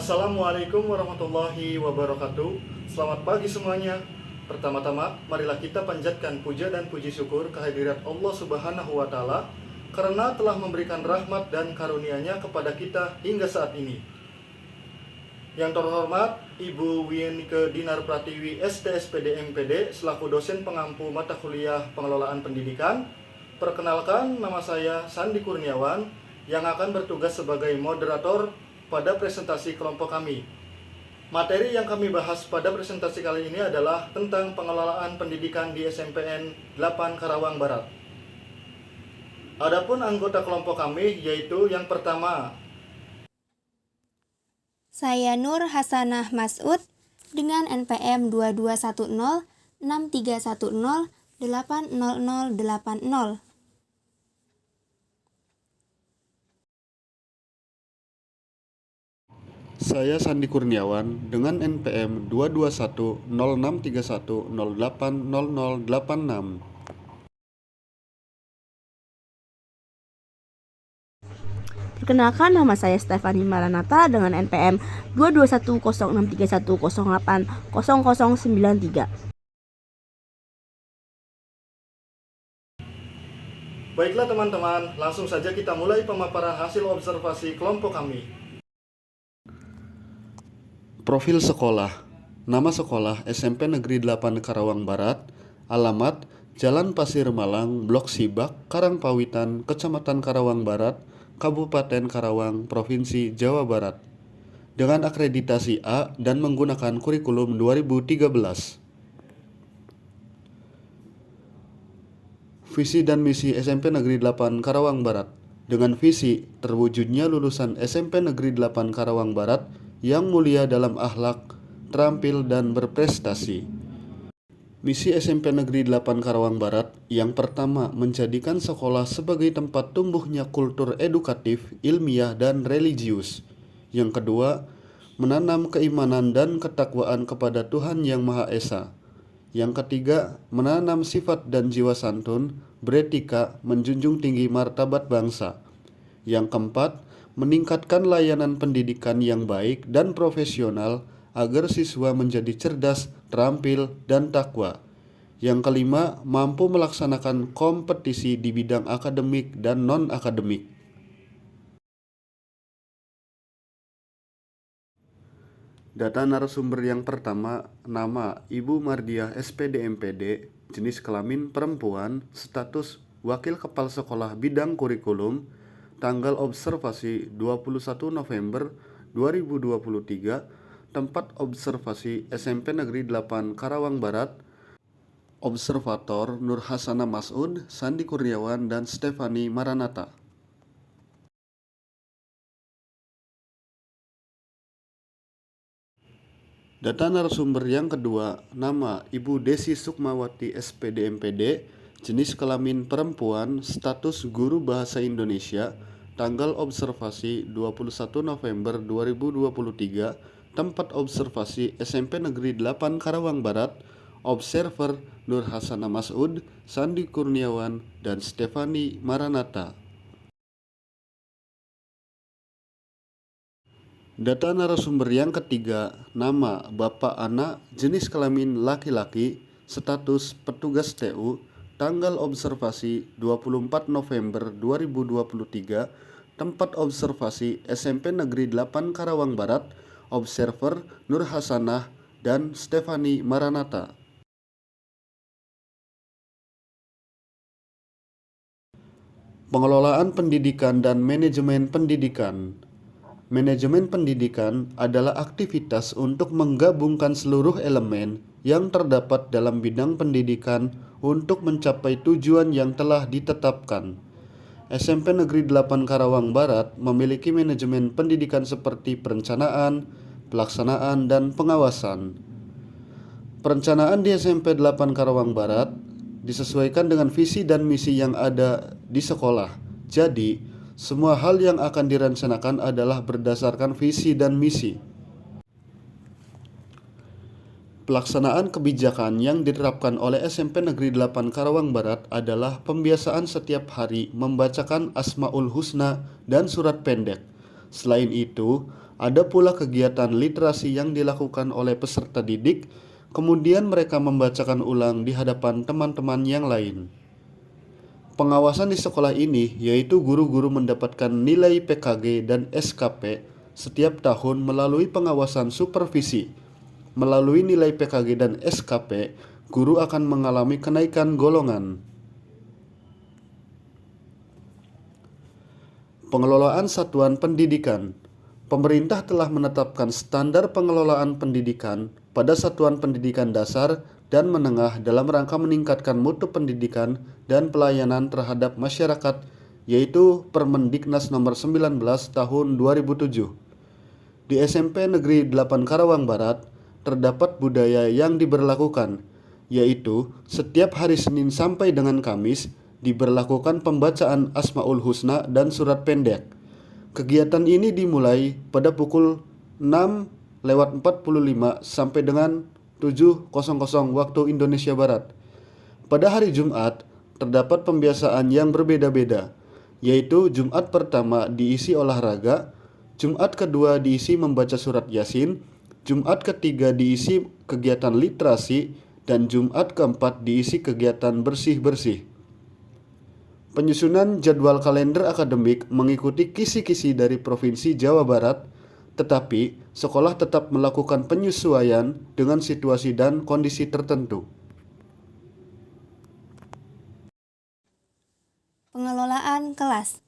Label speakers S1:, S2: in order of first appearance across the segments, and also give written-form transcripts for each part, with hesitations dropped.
S1: Assalamualaikum warahmatullahi wabarakatuh. Selamat pagi semuanya. Pertama-tama, marilah kita panjatkan puja dan puji syukur kehadirat Allah Subhanahu wa Ta'ala karena telah memberikan rahmat dan karunia-Nya kepada kita hingga saat ini. Yang terhormat Ibu Wienike Dinar Pratiwi STSPD MPD selaku dosen pengampu mata kuliah pengelolaan pendidikan. Perkenalkan, nama saya Sandi Kurniawan yang akan bertugas sebagai moderator pada presentasi kelompok kami. Materi yang kami bahas pada presentasi kali ini adalah tentang pengelolaan pendidikan di SMPN 8 Karawang Barat. Adapun anggota kelompok kami yaitu yang pertama,
S2: saya Nur Hasanah Mas'ud dengan NPM 22106310800080.
S1: saya Sandi Kurniawan dengan NPM 2210631080086.
S3: Perkenalkan, nama saya Stefani Maranata dengan NPM 2210631080093.
S1: Baiklah teman-teman, langsung saja kita mulai pemaparan hasil observasi kelompok kami. Profil sekolah. Nama sekolah SMP Negeri 8 Karawang Barat. Alamat Jalan Pasir Malang, Blok Sibak, Karangpawitan, Kecamatan Karawang Barat, Kabupaten Karawang, Provinsi Jawa Barat. Dengan akreditasi A dan menggunakan kurikulum 2013. Visi dan misi SMP Negeri 8 Karawang Barat. Dengan visi terwujudnya lulusan SMP Negeri 8 Karawang Barat yang mulia dalam akhlak, terampil dan berprestasi. Misi SMP Negeri 8 Karawang Barat yang pertama menjadikan sekolah sebagai tempat tumbuhnya kultur edukatif, ilmiah dan religius. Yang kedua, menanam keimanan dan ketakwaan kepada Tuhan Yang Maha Esa. Yang ketiga, menanam sifat dan jiwa santun, beretika, menjunjung tinggi martabat bangsa. Yang keempat, meningkatkan layanan pendidikan yang baik dan profesional agar siswa menjadi cerdas, terampil, dan takwa. Yang kelima, mampu melaksanakan kompetisi di bidang akademik dan non-akademik. Data narasumber yang pertama, nama Ibu Mardiah SPD MPD, jenis kelamin perempuan, status Wakil Kepala Sekolah Bidang Kurikulum, tanggal observasi 21 November 2023, tempat observasi SMP Negeri 8 Karawang Barat, observator Nur Hasanah Mas'ud, Sandi Kurniawan, dan Stefani Maranata. Data narasumber yang kedua, nama Ibu Desi Sukmawati SPD MPD, jenis kelamin perempuan, status guru bahasa Indonesia, tanggal observasi 21 November 2023, tempat observasi SMP Negeri 8 Karawang Barat, observer Nur Hasanah Mas'ud, Sandi Kurniawan, dan Stefani Maranata. Data narasumber yang ketiga, nama Bapak Ana, jenis kelamin laki-laki, status petugas TU, tanggal observasi 24 November 2023, tempat observasi SMP Negeri 8 Karawang Barat, observer Nur Hasanah dan Stefani Maranata. Pengelolaan pendidikan dan manajemen pendidikan. Manajemen pendidikan adalah aktivitas untuk menggabungkan seluruh elemen yang terdapat dalam bidang pendidikan untuk mencapai tujuan yang telah ditetapkan. SMP Negeri 8 Karawang Barat memiliki manajemen pendidikan seperti perencanaan, pelaksanaan, dan pengawasan. Perencanaan di SMP 8 Karawang Barat disesuaikan dengan visi dan misi yang ada di sekolah. Jadi, semua hal yang akan direncanakan adalah berdasarkan visi dan misi. Pelaksanaan kebijakan yang diterapkan oleh SMP Negeri 8 Karawang Barat adalah pembiasaan setiap hari membacakan Asmaul Husna dan surat pendek. Selain itu, Ada pula kegiatan literasi yang dilakukan oleh peserta didik, kemudian mereka membacakan ulang di hadapan teman-teman yang lain. Pengawasan di sekolah ini yaitu guru-guru mendapatkan nilai PKG dan SKP setiap tahun melalui pengawasan supervisi. Melalui nilai PKG dan SKP, guru akan mengalami kenaikan golongan. Pengelolaan satuan pendidikan. Pemerintah telah menetapkan standar pengelolaan pendidikan pada satuan pendidikan dasar dan menengah dalam rangka meningkatkan mutu pendidikan dan pelayanan terhadap masyarakat, yaitu Permendiknas nomor 19 tahun 2007. Di SMP Negeri 8 Karawang Barat, terdapat budaya yang diberlakukan, yaitu setiap hari Senin sampai dengan Kamis diberlakukan pembacaan Asmaul Husna dan surat pendek. Kegiatan ini dimulai pada pukul 6:45 sampai dengan 7:00 waktu Indonesia Barat. Pada hari Jumat, terdapat pembiasaan yang berbeda-beda, yaitu Jumat pertama diisi olahraga, Jumat kedua diisi membaca surat Yasin, Jumat ketiga diisi kegiatan literasi, dan Jumat keempat diisi kegiatan bersih-bersih. Penyusunan jadwal kalender akademik mengikuti kisi-kisi dari Provinsi Jawa Barat, tetapi sekolah tetap melakukan penyesuaian dengan situasi dan kondisi tertentu.
S2: Pengelolaan kelas.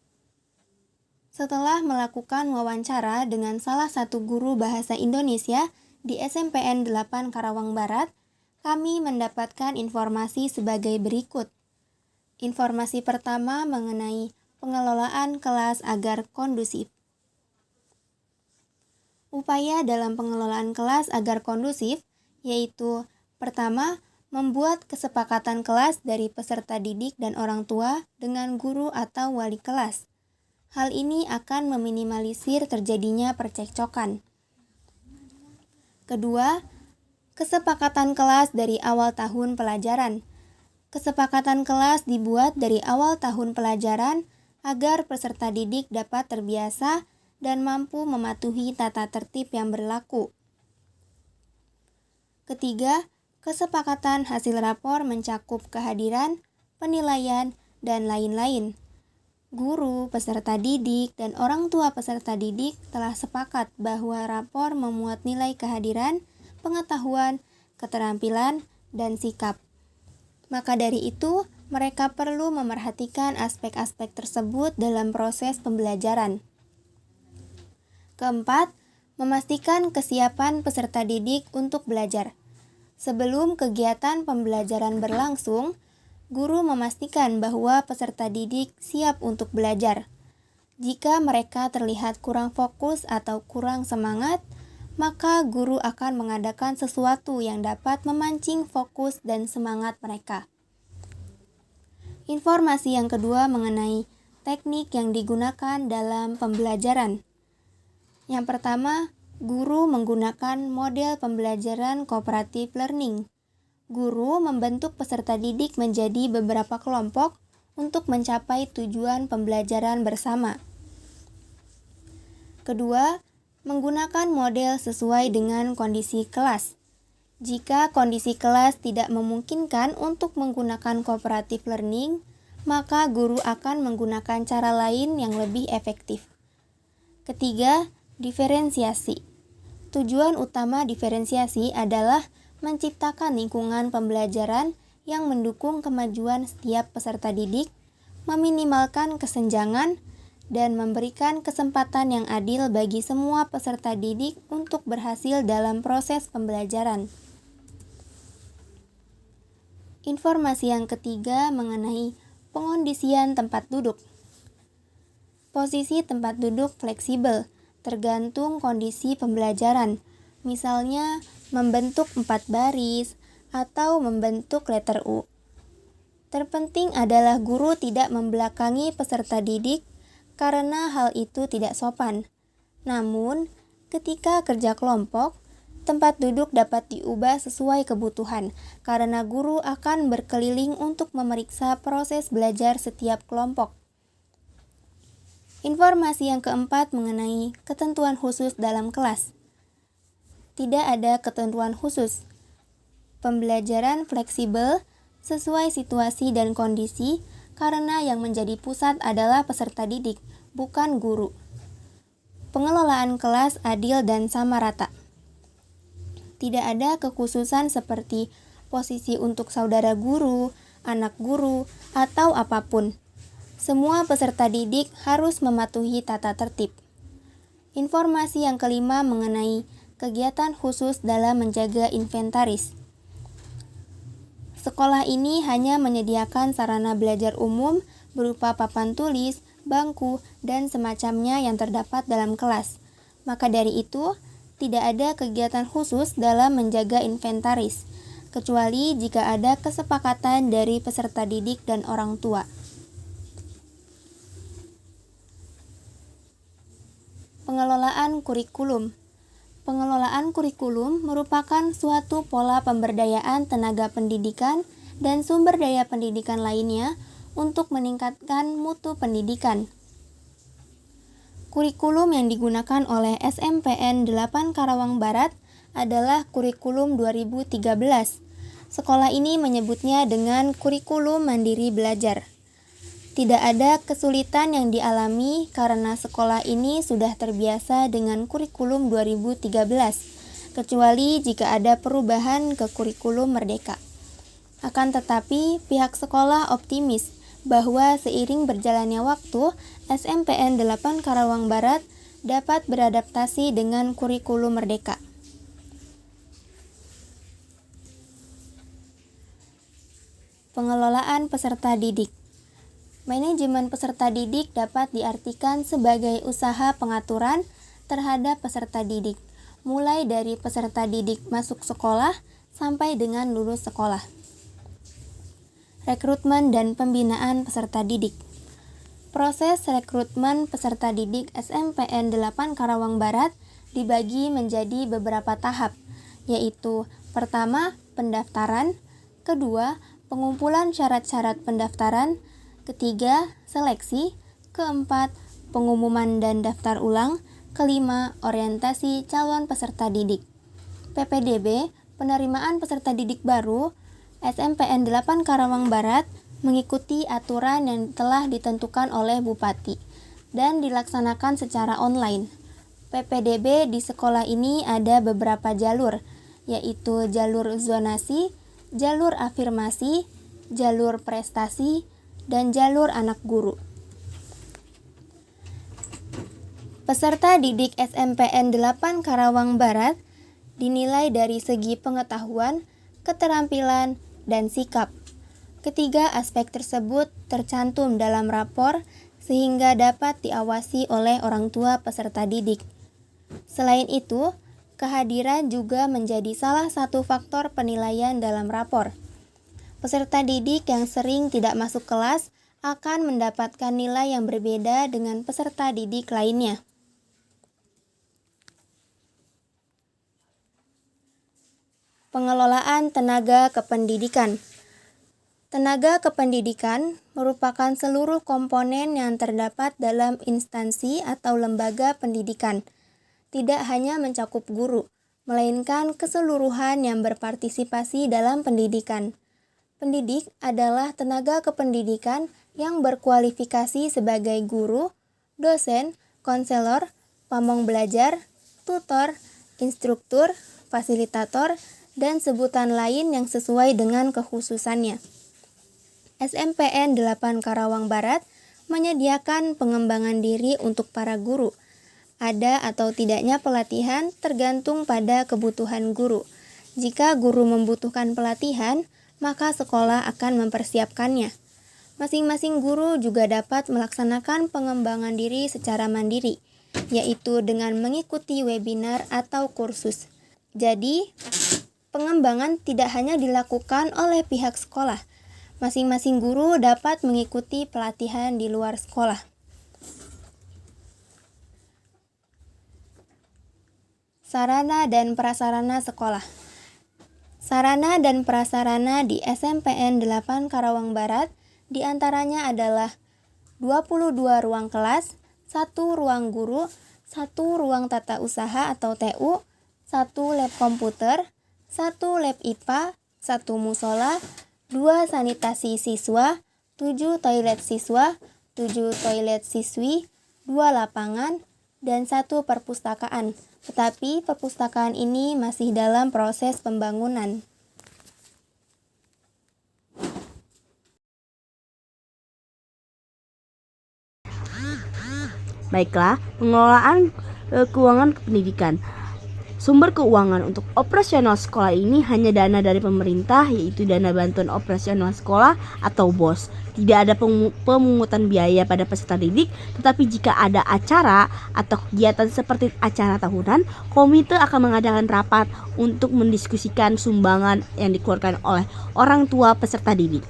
S2: Setelah melakukan wawancara dengan salah satu guru bahasa Indonesia di SMPN 8 Karawang Barat, kami mendapatkan informasi sebagai berikut. Informasi pertama mengenai pengelolaan kelas agar kondusif. Upaya dalam pengelolaan kelas agar kondusif yaitu pertama, membuat kesepakatan kelas dari peserta didik dan orang tua dengan guru atau wali kelas. Hal ini akan meminimalisir terjadinya percekcokan. Kedua, kesepakatan kelas dari awal tahun pelajaran. Kesepakatan kelas dibuat dari awal tahun pelajaran agar peserta didik dapat terbiasa dan mampu mematuhi tata tertib yang berlaku. Ketiga, kesepakatan hasil rapor mencakup kehadiran, penilaian, dan lain-lain. Guru, peserta didik, dan orang tua peserta didik telah sepakat bahwa rapor memuat nilai kehadiran, pengetahuan, keterampilan, dan sikap. Maka dari itu, mereka perlu memerhatikan aspek-aspek tersebut dalam proses pembelajaran. Keempat, memastikan kesiapan peserta didik untuk belajar. Sebelum kegiatan pembelajaran berlangsung, guru memastikan bahwa peserta didik siap untuk belajar. Jika mereka terlihat kurang fokus atau kurang semangat, maka guru akan mengadakan sesuatu yang dapat memancing fokus dan semangat mereka. Informasi yang kedua mengenai teknik yang digunakan dalam pembelajaran. Yang pertama, guru menggunakan model pembelajaran cooperative learning. Guru membentuk peserta didik menjadi beberapa kelompok untuk mencapai tujuan pembelajaran bersama. Kedua, menggunakan model sesuai dengan kondisi kelas. Jika kondisi kelas tidak memungkinkan untuk menggunakan cooperative learning, maka guru akan menggunakan cara lain yang lebih efektif. Ketiga, diferensiasi. Tujuan utama diferensiasi adalah menciptakan lingkungan pembelajaran yang mendukung kemajuan setiap peserta didik, meminimalkan kesenjangan, dan memberikan kesempatan yang adil bagi semua peserta didik untuk berhasil dalam proses pembelajaran. Informasi yang ketiga mengenai pengondisian tempat duduk. Posisi tempat duduk fleksibel, tergantung kondisi pembelajaran, misalnya membentuk 4 baris atau membentuk letter U. Terpenting adalah guru tidak membelakangi peserta didik karena hal itu tidak sopan. Namun, ketika kerja kelompok, tempat duduk dapat diubah sesuai kebutuhan karena guru akan berkeliling untuk memeriksa proses belajar setiap kelompok. Informasi yang keempat mengenai ketentuan khusus dalam kelas. Tidak ada ketentuan khusus. Pembelajaran fleksibel sesuai situasi dan kondisi karena yang menjadi pusat adalah peserta didik, bukan guru. Pengelolaan kelas adil dan sama rata. Tidak ada kekhususan seperti posisi untuk saudara guru, anak guru, atau apapun. Semua peserta didik harus mematuhi tata tertib. Informasi yang kelima mengenai kegiatan khusus dalam menjaga inventaris. Sekolah ini hanya menyediakan sarana belajar umum berupa papan tulis, bangku, dan semacamnya yang terdapat dalam kelas. Maka dari itu, tidak ada kegiatan khusus dalam menjaga inventaris, kecuali jika ada kesepakatan dari peserta didik dan orang tua. Pengelolaan kurikulum. Pengelolaan kurikulum merupakan suatu pola pemberdayaan tenaga pendidikan dan sumber daya pendidikan lainnya untuk meningkatkan mutu pendidikan. Kurikulum yang digunakan oleh SMPN 8 Karawang Barat adalah kurikulum 2013. Sekolah ini menyebutnya dengan kurikulum mandiri belajar. Tidak ada kesulitan yang dialami karena sekolah ini sudah terbiasa dengan kurikulum 2013, kecuali jika ada perubahan ke kurikulum merdeka. Akan tetapi, pihak sekolah optimis bahwa seiring berjalannya waktu, SMPN 8 Karawang Barat dapat beradaptasi dengan kurikulum merdeka. Pengelolaan peserta didik. Manajemen peserta didik dapat diartikan sebagai usaha pengaturan terhadap peserta didik, mulai dari peserta didik masuk sekolah sampai dengan lulus sekolah. Rekrutmen dan pembinaan peserta didik. Proses rekrutmen peserta didik SMPN 8 Karawang Barat dibagi menjadi beberapa tahap, yaitu pertama, pendaftaran, kedua, pengumpulan syarat-syarat pendaftaran, ketiga, seleksi, keempat, pengumuman dan daftar ulang, kelima, orientasi calon peserta didik. PPDB, penerimaan peserta didik baru, SMPN 8 Karawang Barat mengikuti aturan yang telah ditentukan oleh Bupati dan dilaksanakan secara online. PPDB di sekolah ini ada beberapa jalur, yaitu jalur zonasi, jalur afirmasi, jalur prestasi, dan jalur anak guru. Peserta didik SMPN 8 Karawang Barat dinilai dari segi pengetahuan, keterampilan, dan sikap. Ketiga aspek tersebut tercantum dalam rapor sehingga dapat diawasi oleh orang tua peserta didik. Selain itu, kehadiran juga menjadi salah satu faktor penilaian dalam rapor. Peserta didik yang sering tidak masuk kelas akan mendapatkan nilai yang berbeda dengan peserta didik lainnya. Pengelolaan tenaga kependidikan. Tenaga kependidikan merupakan seluruh komponen yang terdapat dalam instansi atau lembaga pendidikan. Tidak hanya mencakup guru, melainkan keseluruhan yang berpartisipasi dalam pendidikan. Pendidik adalah tenaga kependidikan yang berkualifikasi sebagai guru, dosen, konselor, pamong belajar, tutor, instruktur, fasilitator, dan sebutan lain yang sesuai dengan kekhususannya. SMPN 8 Karawang Barat menyediakan pengembangan diri untuk para guru. Ada atau tidaknya pelatihan tergantung pada kebutuhan guru. Jika guru membutuhkan pelatihan, maka sekolah akan mempersiapkannya. Masing-masing guru juga dapat melaksanakan pengembangan diri secara mandiri, yaitu dengan mengikuti webinar atau kursus. Jadi, pengembangan tidak hanya dilakukan oleh pihak sekolah. Masing-masing guru dapat mengikuti pelatihan di luar sekolah. Sarana dan prasarana sekolah. Sarana dan prasarana di SMPN 8 Karawang Barat diantaranya adalah 22 ruang kelas, 1 ruang guru, 1 ruang tata usaha atau TU, 1 lab komputer, 1 lab IPA, 1 musola, 2 sanitasi siswa, 7 toilet siswa, 7 toilet siswi, 2 lapangan, dan 1 perpustakaan. Tetapi perpustakaan ini masih dalam proses pembangunan.
S3: Baiklah, pengelolaan keuangan pendidikan. Sumber keuangan untuk operasional sekolah ini hanya dana dari pemerintah, yaitu dana bantuan operasional sekolah atau BOS. Tidak ada pemungutan biaya pada peserta didik, tetapi jika ada acara atau kegiatan seperti acara tahunan, komite akan mengadakan rapat untuk mendiskusikan sumbangan yang dikeluarkan oleh orang tua peserta didik.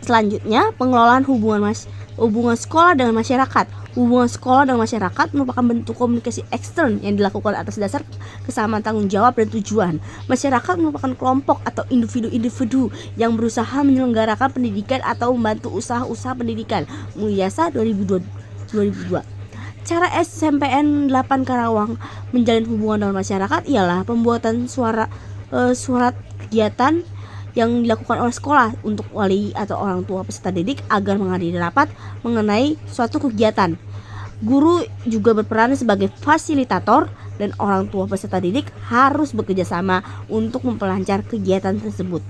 S3: Selanjutnya, pengelolaan hubungan sekolah dengan masyarakat. Hubungan sekolah dengan masyarakat merupakan bentuk komunikasi ekstern yang dilakukan atas dasar kesamaan tanggung jawab dan tujuan. Masyarakat merupakan kelompok atau individu-individu yang berusaha menyelenggarakan pendidikan atau membantu usaha-usaha pendidikan. Mulyasa 2002. Cara SMPN 8 Karawang menjalin hubungan dengan masyarakat ialah pembuatan surat kegiatan yang dilakukan oleh sekolah untuk wali atau orang tua peserta didik agar menghadiri rapat mengenai suatu kegiatan. Guru juga berperan sebagai fasilitator dan orang tua peserta didik harus bekerja sama untuk memperlancar kegiatan tersebut.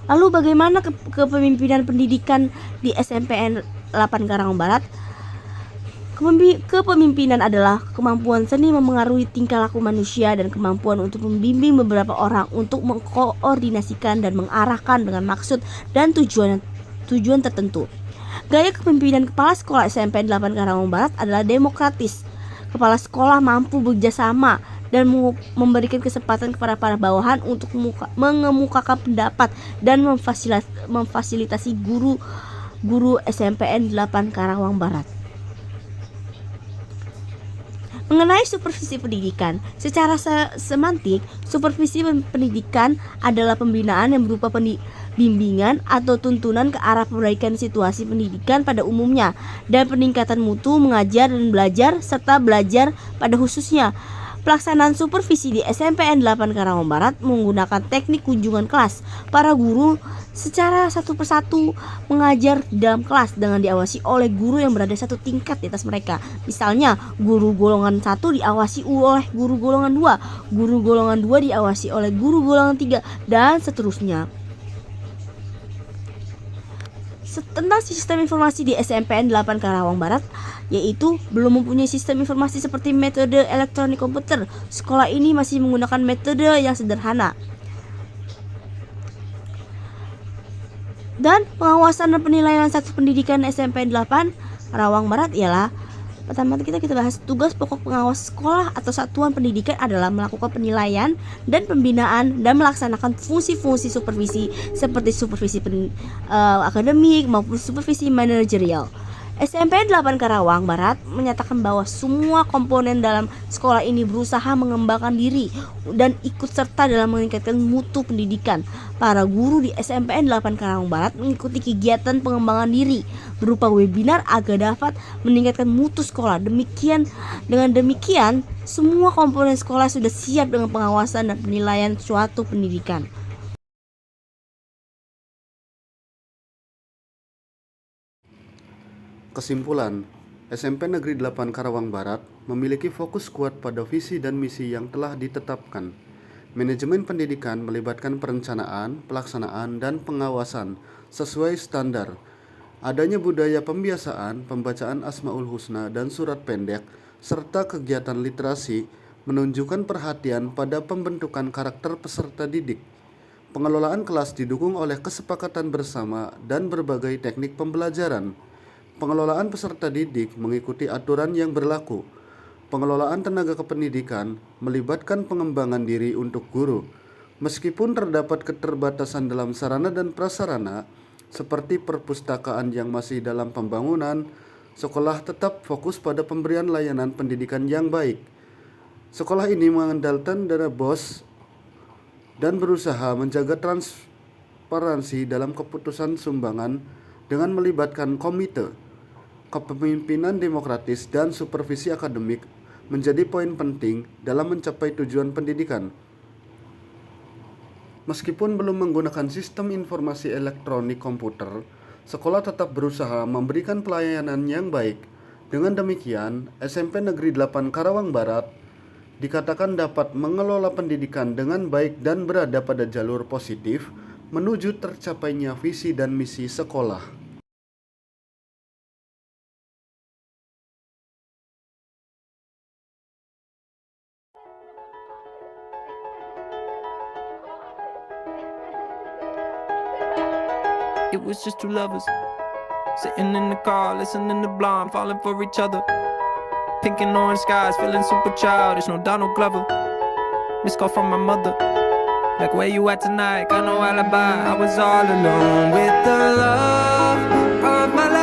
S3: Lalu bagaimana kepemimpinan pendidikan di SMPN 8 Karawang Barat? Kepemimpinan adalah kemampuan seni memengaruhi tingkah laku manusia dan kemampuan untuk membimbing beberapa orang untuk mengkoordinasikan dan mengarahkan dengan maksud dan tujuan tertentu. Gaya kepemimpinan kepala sekolah SMPN 8 Karawang Barat adalah demokratis. Kepala sekolah mampu bekerjasama dan memberikan kesempatan kepada para bawahan untuk mengemukakan pendapat dan memfasilitasi guru SMPN 8 Karawang Barat. Mengenai supervisi pendidikan, secara semantik, supervisi pendidikan adalah pembinaan yang berupa bimbingan atau tuntunan ke arah perbaikan situasi pendidikan pada umumnya dan peningkatan mutu mengajar dan belajar serta belajar pada khususnya. Pelaksanaan supervisi di SMPN 8 Karawang Barat menggunakan teknik kunjungan kelas. Para guru secara satu persatu mengajar di dalam kelas dengan diawasi oleh guru yang berada satu tingkat di atas mereka. Misalnya, guru golongan 1 diawasi oleh guru golongan 2, guru golongan 2 diawasi oleh guru golongan 3, dan seterusnya. Tentang sistem informasi di SMPN 8 Karawang Barat, yaitu belum mempunyai sistem informasi seperti metode elektronik komputer. Sekolah ini masih menggunakan metode yang sederhana. Dan pengawasan dan penilaian satu pendidikan SMPN 8 Karawang Barat ialah pertama kita bahas tugas pokok pengawas sekolah atau satuan pendidikan adalah melakukan penilaian dan pembinaan dan melaksanakan fungsi-fungsi supervisi seperti supervisi akademik maupun supervisi manajerial. SMPN 8 Karawang Barat menyatakan bahwa semua komponen dalam sekolah ini berusaha mengembangkan diri dan ikut serta dalam meningkatkan mutu pendidikan. Para guru di SMPN 8 Karawang Barat mengikuti kegiatan pengembangan diri berupa webinar agar dapat meningkatkan mutu sekolah. Dengan demikian, semua komponen sekolah sudah siap dengan pengawasan dan penilaian suatu pendidikan.
S1: Kesimpulan, SMP Negeri 8 Karawang Barat memiliki fokus kuat pada visi dan misi yang telah ditetapkan. Manajemen pendidikan melibatkan perencanaan, pelaksanaan, dan pengawasan sesuai standar. Adanya budaya pembiasaan, pembacaan Asmaul Husna dan surat pendek, serta kegiatan literasi menunjukkan perhatian pada pembentukan karakter peserta didik. Pengelolaan kelas didukung oleh kesepakatan bersama dan berbagai teknik pembelajaran. Pengelolaan peserta didik mengikuti aturan yang berlaku. Pengelolaan tenaga kependidikan melibatkan pengembangan diri untuk guru. Meskipun terdapat keterbatasan dalam sarana dan prasarana, seperti perpustakaan yang masih dalam pembangunan, sekolah tetap fokus pada pemberian layanan pendidikan yang baik. Sekolah ini mengandalkan dana BOS dan berusaha menjaga transparansi dalam keputusan sumbangan dengan melibatkan komite, kepemimpinan demokratis, dan supervisi akademik menjadi poin penting dalam mencapai tujuan pendidikan. Meskipun belum menggunakan sistem informasi elektronik komputer, sekolah tetap berusaha memberikan pelayanan yang baik. Dengan demikian, SMP Negeri 8 Karawang Barat dikatakan dapat mengelola pendidikan dengan baik dan berada pada jalur positif menuju tercapainya visi dan misi sekolah.
S4: It was just two lovers sitting in the car, listening to Blonde, falling for each other. Pink and orange skies, feeling super childish. No Donald Glover. Missed call from my mother. Like, where you at tonight? Got no alibi. I was all alone with the love of my